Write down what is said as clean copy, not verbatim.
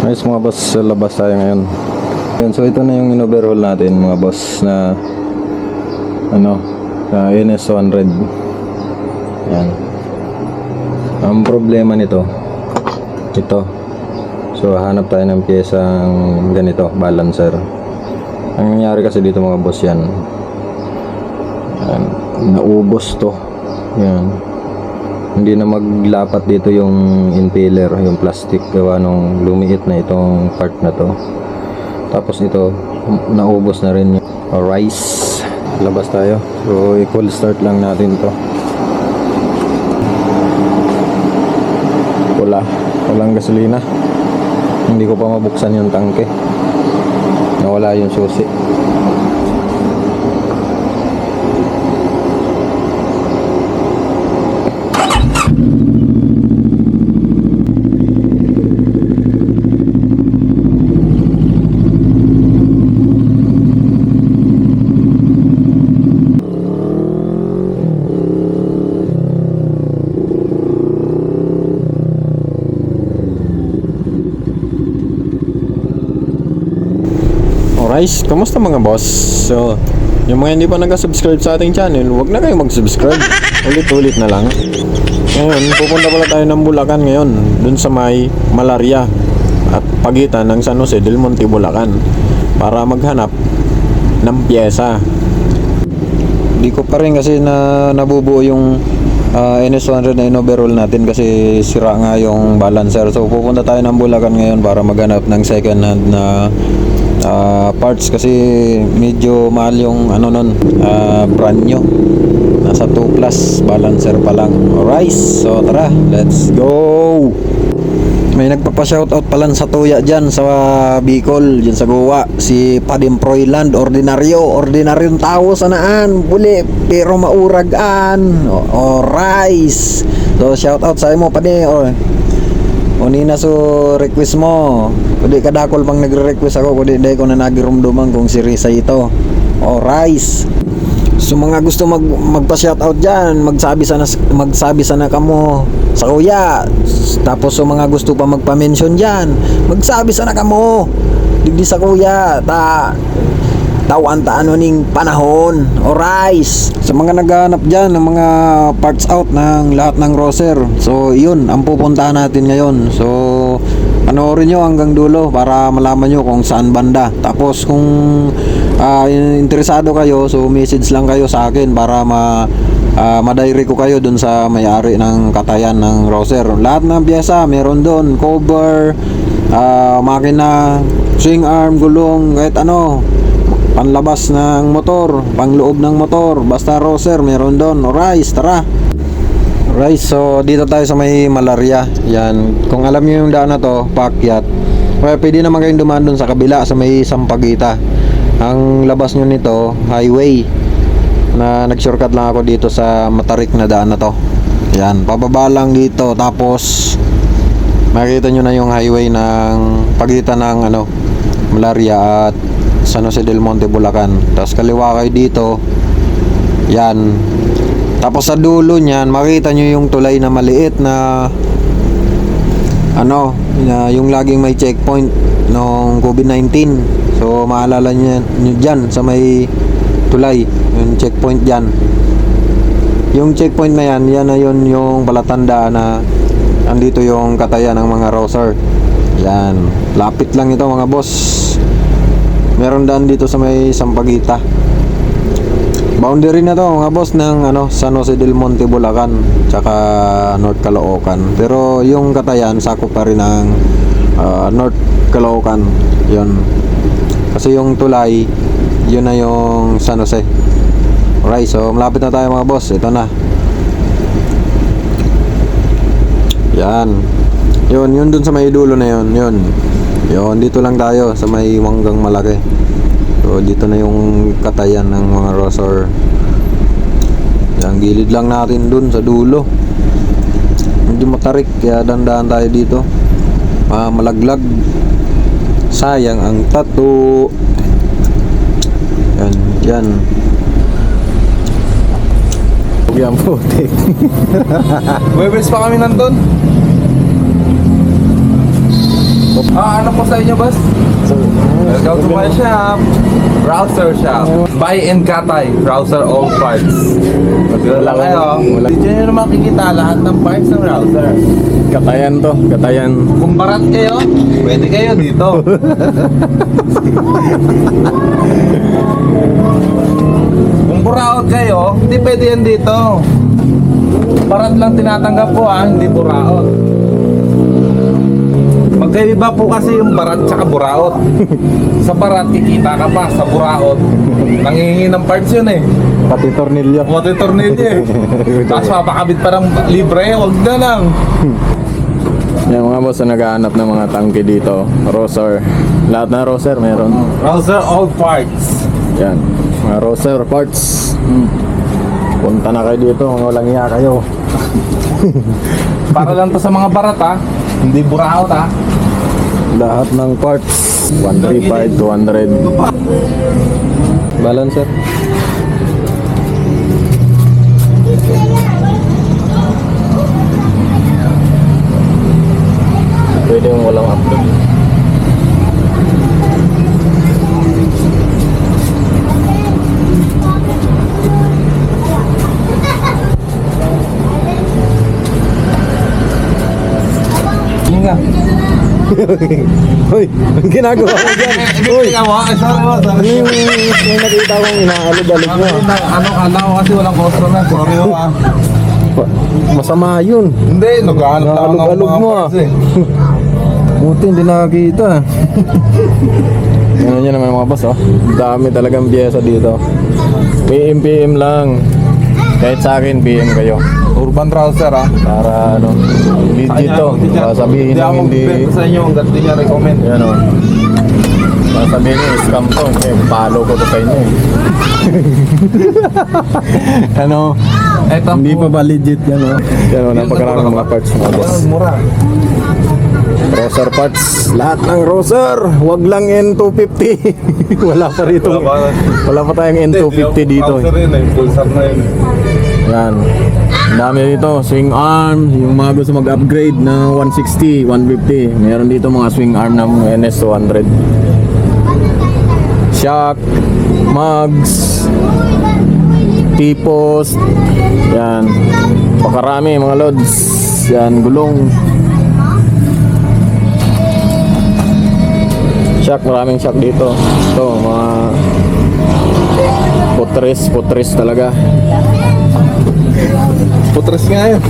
Ayos mga boss, sa labas tayo ngayon. Yan, so ito na yung in-overhaul natin mga boss na na NS100. Yan. Ang problema nito, ito. So hanap tayo ng piyesang ganito, balancer. Ang nangyari kasi dito mga boss yan, naubos to. Yan. Hindi na maglapat dito yung impeller, yung plastic gawa nung lumiit na itong part na to. Tapos ito, naubos na rin yung rice. Labas tayo. So, i-cold start lang natin to. Walang gasolina. Hindi ko pa mabuksan yung tangke. Nawala yung susi. Guys, kamusta mga boss? So, yung mga hindi pa nag-subscribe sa ating channel, huwag na kayong mag-subscribe. Ulit-ulit na lang. Ngayon, pupunta pala tayo ng Bulacan ngayon, dun sa may Malaria at pagitan ng San Jose del Monte, Bulacan, para maghanap ng pyesa. Di ko pa rin kasi nabubuo yung NS100 na in-overhaul natin kasi sira nga yung balancer. So, pupunta tayo ng Bulacan ngayon para maghanap ng second hand na parts kasi medyo mahal yung brand new, nasa 2 plus balancer pa lang. Alright, so tara, let's go. May nagpapa-shoutout pala sa tuya dyan sa Bicol, dyan sa Goa, si Padim Proyland. Ordinaryong tao sanaan, buli pero mauragan. Alright, so shoutout sa mo Padi. Unina so request mo. Kundi kadakol pang nagre-request ako, kundi dahil ko na nagirumduman kung si Risa ito. Alright. So mga gusto magpa-shoutout dyan, magsabi sana kamo sa kuya. Tapos so mga gusto pa magpa-mention dyan, magsabi sana kamo digdi sa kuya. Tawan ning panahon. Alright. Sa mga naghahanap dyan ng mga parts out ng lahat ng Roser, so yun ang pupuntahan natin ngayon. So panoorin nyo hanggang dulo para malaman nyo kung saan banda. Tapos kung interesado kayo, so message lang kayo sa akin para ma-diary ko kayo dun sa may-ari ng katayan ng Roser. Lahat ng pyesa meron dun, cover, makina, swing arm, gulong, kahit ano, panlabas ng motor, pangloob ng motor, basta Roser meron doon. Alright, tara. Alright, so dito tayo sa may Malaria. Yan, kung alam niyo yung daan na to, paakyat. Pwede naman kayong dumaan doon sa kabila sa may Sampaguita. Ang labas nyo nito, highway. Na nag-shortcut lang ako dito sa matarik na daan na to. Yan, pababa lang dito, tapos makikita nyo na yung highway ng pagitan ng Malaria at San Jose del Monte, Bulacan. Tapos kaliwa kayo dito. Yan. Tapos sa dulo niyan, makita nyo yung tulay na maliit na yung laging may checkpoint nung COVID-19. So maalala nyo dyan sa may tulay, yung checkpoint dyan. Yung checkpoint na yan na yun yung palatandaan na andito yung katayan ng mga Roser. Yan. Lapit lang ito mga boss. Meron daan dito sa may Sampaguita. Boundary na to mga boss ng San Jose del Monte, Bulacan, tsaka North Caloocan. Pero yung katayan sakop pa rin ng North Caloocan. Yun. Kasi yung tulay, yun na yung San Jose. Alright, so malapit na tayo mga boss. Ito na. Yan. Yun dun sa may dulo na yun. Yun, dito lang tayo sa may Manggang Malaki. So dito na yung katayan ng mga Roser. Yang gilid lang natin dun sa dulo. Hindi matarik, kaya dandaan tayo dito. Malaglag. Sayang ang tato. Yan. Huwag yan putik. Webes pa kami nandun. Shoutout po sa inyo, boss. Welcome to my shop. Browser shop. Buy and Katay. Browser all parts. Wala kayo. Dito nyo na makikita lahat ng parts ng browser. Katayan to, katayan. Kung barat kayo, pwede kayo dito. Kung buraot kayo, hindi pwede yan dito. Barat lang tinatanggap ko hindi buraot. Magkaiba po kasi yung barat tsaka buraot. Sa barat kikita ka pa, sa buraot nangihingi ng parts yun eh. Pati tornilyo. Pati tornilyo eh. Tapos mapakabit pa ng libre, wag na lang. Yan mga boss na naghahanap ng mga tangke dito. Roser. Lahat na roser meron. Browser all parts. Yan. Mga roser parts. Punta na kayo dito. Walang iya kayo. Para lang to sa mga barat hindi buraot Lahat ng parts. 135, 200. Balancer. Pwede yung walang upload. Yun nga. Hoy, ang ginagawa mo dyan? Hoy, Sorry mo, ano sorry. yung nakita kong inaalog-alog mo? Ano kala ko kasi walang customer. Sorry mo Masama yun. Hindi, naghahanap lang ako ng Naalog-alog mga mo, parts eh. Buti hindi nakakita. Ano nyo naman mga boss, oh. Dami talagang biyesa dito. PM lang. Kahit sa akin, PM kayo. Urban Browser Para ano, legit to. Sasabihin ng hindi... Hindi sa inyo hanggat di niya recommend. Yan o. Sasabihin nyo, scam to. Follow ko to sa inyo eh. Ano? Eto Hindi pa ba legit yan o? Yan o, napakaraming mga parts mga boss. Mura. Roser parts. Lahat ng roser. Huwag lang N250. Wala pa rito. Wala pa tayong N250 dito eh. Browser yun eh. Pulsar na yun eh. Yan. Ang dami dito. Swing arm. Yung mga gusto mag-upgrade na 160, 150. Meron dito mga swing arm ng NS200. Shock. Mugs. Tipos. Yan. Pakarami mga lods. Yan. Gulong. Shock. Maraming shock dito. Ito mga putres talaga. Putres nga yun.